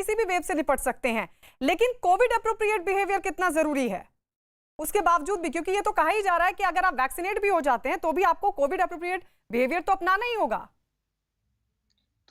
किसी भी वेव से निपट सकते हैं, लेकिन कोविड अप्रोप्रिएट बिहेवियर कितना जरूरी है उसके बावजूद भी, क्योंकि ये तो कहा ही जा रहा है कि अगर आप वैक्सीनेट भी हो जाते हैं तो भी आपको कोविड अप्रोप्रिएट बिहेवियर तो अपनाना ही होगा।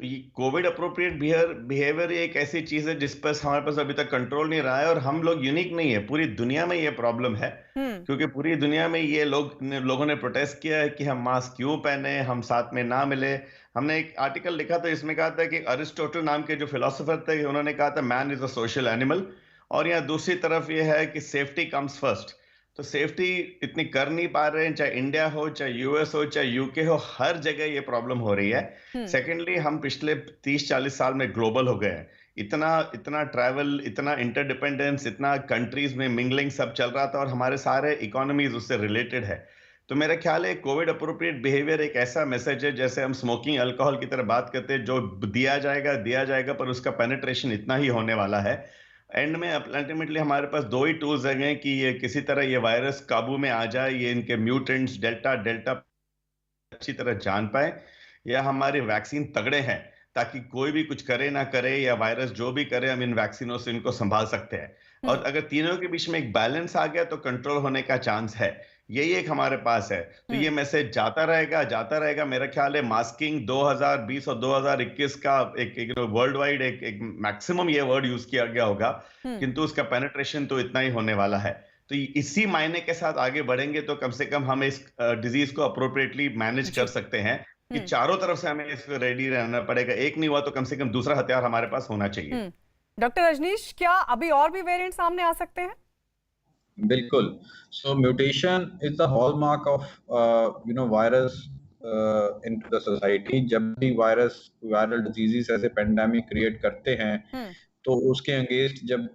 तो ये कोविड अप्रोप्रिएट बिहेवियर एक ऐसी चीज है जिस पर हमारे पास अभी तक कंट्रोल नहीं रहा है, और हम लोग यूनिक नहीं है, पूरी दुनिया में ये प्रॉब्लम है। क्योंकि पूरी दुनिया में ये लोगों ने प्रोटेस्ट किया है कि हम मास्क क्यों पहने, हम साथ में ना मिले। हमने एक आर्टिकल लिखा था, इसमें कहा था कि अरिस्टोटल नाम के जो फिलोसोफर थे, उन्होंने कहा था man is a social animal, और यहाँ दूसरी तरफ ये है कि सेफ्टी कम्स फर्स्ट। तो सेफ्टी इतनी कर नहीं पा रहे हैं, चाहे इंडिया हो, चाहे यूएस हो, चाहे यूके हो, हर जगह ये प्रॉब्लम हो रही है। सेकेंडली, हम पिछले 30-40 साल में ग्लोबल हो गए हैं। इतना इतना ट्रैवल, इतना इंटरडिपेंडेंस, इतना कंट्रीज में मिंगलिंग सब चल रहा था, और हमारे सारे इकोनॉमीज उससे रिलेटेड है। तो मेरा ख्याल है कोविड अप्रोप्रिएट बिहेवियर एक ऐसा मैसेज है, जैसे हम स्मोकिंग अल्कोहल की तरह बात करते हैं, जो दिया जाएगा पर उसका पेनिट्रेशन इतना ही होने वाला है। एंड में अल्टीमेटली हमारे पास दो ही टूल्स हैं कि ये किसी तरह ये वायरस काबू में आ जाए, ये इनके म्यूटेंट्स डेल्टा अच्छी तरह जान पाए, या हमारे वैक्सीन तगड़े हैं ताकि कोई भी कुछ करे ना करे, या वायरस जो भी करे हम इन वैक्सीनों से इनको संभाल सकते हैं। और अगर तीनों के बीच में एक बैलेंस आ गया तो कंट्रोल होने का चांस है। यही एक हमारे पास है। तो ये मैसेज जाता रहेगा। मेरा ख्याल है मास्किंग 2020 और 2021 का एक वर्ल्ड वाइड एक मैक्सिमम ये वर्ड यूज किया गया होगा, किंतु उसका पेनिट्रेशन तो इतना ही होने वाला है। तो इसी मायने के साथ आगे बढ़ेंगे तो कम से कम हम इस डिजीज को अप्रोप्रिएटली मैनेज कर सकते हैं, कि चारों तरफ से हमें इसको रेडी रहना पड़ेगा। एक नहीं हुआ तो कम से कम दूसरा हथियार हमारे पास होना चाहिए। डॉक्टर रजनीश, क्या अभी और भी वेरिएंट सामने आ सकते हैं? बिल्कुल। So mutation is the hallmark of virus into the society. जब भी वायरल डिजीजेस ऐसे पेंडेमिक क्रिएट करते हैं तो उसके अगेंस्ट जब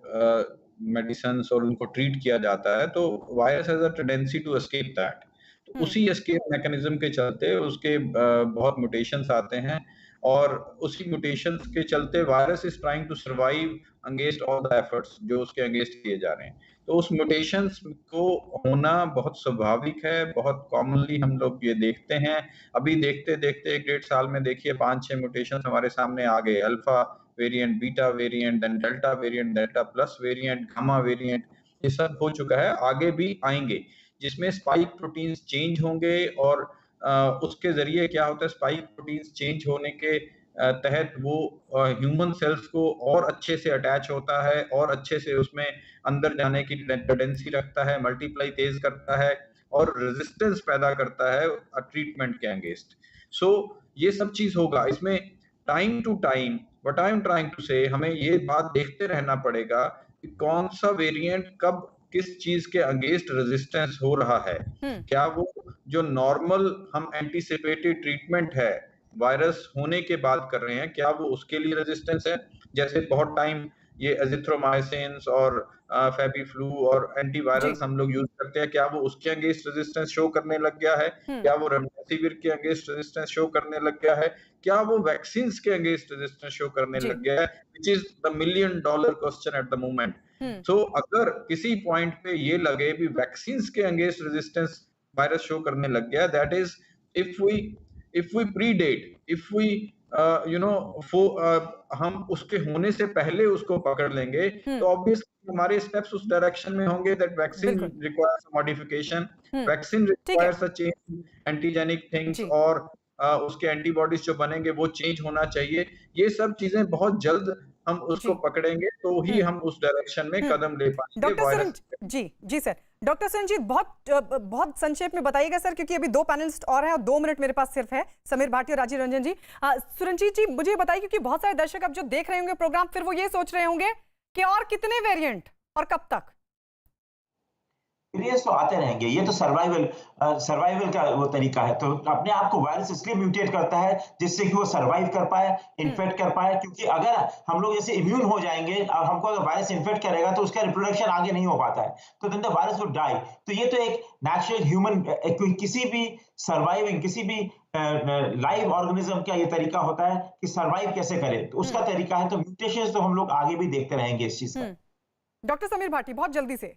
मेडिसिन और उनको ट्रीट किया जाता है तो virus has a tendency to escape that. तो उसी एस्केप मैकेनिज्म के चलते उसके बहुत म्यूटेशंस आते हैं, और उसी म्यूटेशंस के चलते virus is trying to survive against all the efforts जो उसके अगेंस्ट किए जा रहे हैं। तो उस म्यूटेशंस को होना बहुत स्वाभाविक है, बहुत कॉमनली हम लोग ये देखते हैं। अभी देखते देखते 1-1.5 साल में देखिए 5-6 म्यूटेशंस हमारे सामने आ गए। Alpha variant, beta variant, then delta variant, delta plus variant, gamma variant, ये सब हो चुका है, आगे भी आएंगे, जिसमें स्पाइक प्रोटीन्स चेंज होंगे। और उसके जरिए क्या होता है, स्पाइक प्रोटीन्स चेंज होने के तहत वो ह्यूमन सेल्स को और अच्छे से अटैच होता है, और अच्छे से उसमें अंदर जाने की टेंडेंसी रखता है, मल्टीप्लाई तेज करता है, और रेजिस्टेंस पैदा करता है ट्रीटमेंट के अगेंस्ट। सो ये सब चीज होगा इसमें। Time to time what I am trying to say, हमें ये बात देखते रहना पड़ेगा कि कौन सा वेरिएंट कब किस चीज के अगेंस्ट रेजिस्टेंस हो रहा है। क्या वो जो नॉर्मल हम एंटीसिपेटेड ट्रीटमेंट है वायरस होने के बाद कर रहे हैं, क्या वो उसके लिए रेजिस्टेंस है? जैसे बहुत टाइम ये एजिथ्रोमाइसिन और फेबिफ्लू और एंटीवायरल्स हम लोग यूज करते हैं, क्या वो उसके अगेंस्ट रेजिस्टेंस शो करने लग गया है? क्या वो रेमडेसिविर के अगेंस्ट रेजिस्टेंस शो करने लग गया है? क्या वो वैक्सीन के अगेंस्ट रेजिस्टेंस शो करने लग गया है? Which is the $1 million question at the moment. So अगर किसी पॉइंट पे ये लगे भी वैक्सीन के अगेंस्ट रेजिस्टेंस वायरस शो करने लग गया, that is if we predate, if we हम उसके होने से पहले उसको पकड़ लेंगे, तो ऑब्वियसली हमारे स्टेप्स उस डायरेक्शन में होंगे that vaccine requires modification, vaccine requires a change antigenic things, और उसके एंटीबॉडीज जो बनेंगे वो चेंज होना चाहिए। ये सब चीजें बहुत जल्द हम उसको पकड़ेंगे तो ही हम उस डायरेक्शन में कदम ले पाएंगे। डॉक्टर जी सर, डॉक्टर संजीत बहुत संक्षेप में बताइएगा सर, क्योंकि अभी 2 पैनलिस्ट और हैं और 2 मिनट मेरे पास सिर्फ है, समीर भाटी और राजीव रंजन जी। सुरंजीत जी मुझे बताइए, क्योंकि बहुत सारे दर्शक अब जो देख रहे होंगे प्रोग्राम, फिर वो ये सोच रहे होंगे कि और कितने वेरिएंट और कब तक? वेरिएंट्स तो आते रहेंगे, ये तो सर्वाइवल का वो तरीका है। तो अपने आप को वायरस इसलिए म्यूटेट करता है जिससे कि वो सर्वाइव कर पाए, इन्फेक्ट कर पाए। क्योंकि अगर हम लोग जैसे इम्यून हो जाएंगे और हमको अगर वायरस इन्फेक्ट करेगा तो उसका रिप्रोडक्शन आगे नहीं हो पाता है, तो then the virus will die. तो ये तो एक नेचुरल ह्यूमन, किसी भी सर्वाइविंग, किसी भी लाइव ऑर्गेनिज्म का ये तरीका होता है कि सर्वाइव कैसे करे, तो उसका तरीका है। तो म्यूटेशंस तो हम लोग आगे भी देखते रहेंगे इस चीज का। डॉक्टर समीर भाटी बहुत जल्दी से।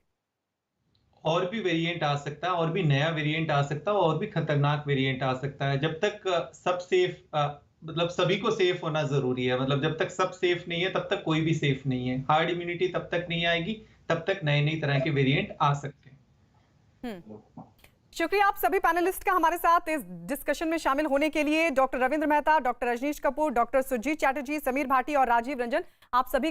और भी वेरिएंट आ सकता है, और भी नया वेरिएंट आ सकता है, और भी खतरनाक वेरिएंट आ सकता है। जब तक सब सेफ मतलब सभी को सेफ होना जरूरी है। मतलब जब तक सब सेफ नहीं है तब तक कोई भी सेफ नहीं है। हार्ड इम्यूनिटी तब तक नहीं आएगी तब तक नए नई तरह के वेरिएंट आ सकते हैं। शुक्रिया आप सभी पैनलिस्ट का हमारे साथ इस डिस्कशन में शामिल होने के लिए। Doctor Ravindra Mehta, doctor Rajneesh Kapoor, doctor Surjeet Chatterjee, Sameer Bhati और राजीव रंजन, आप सभी का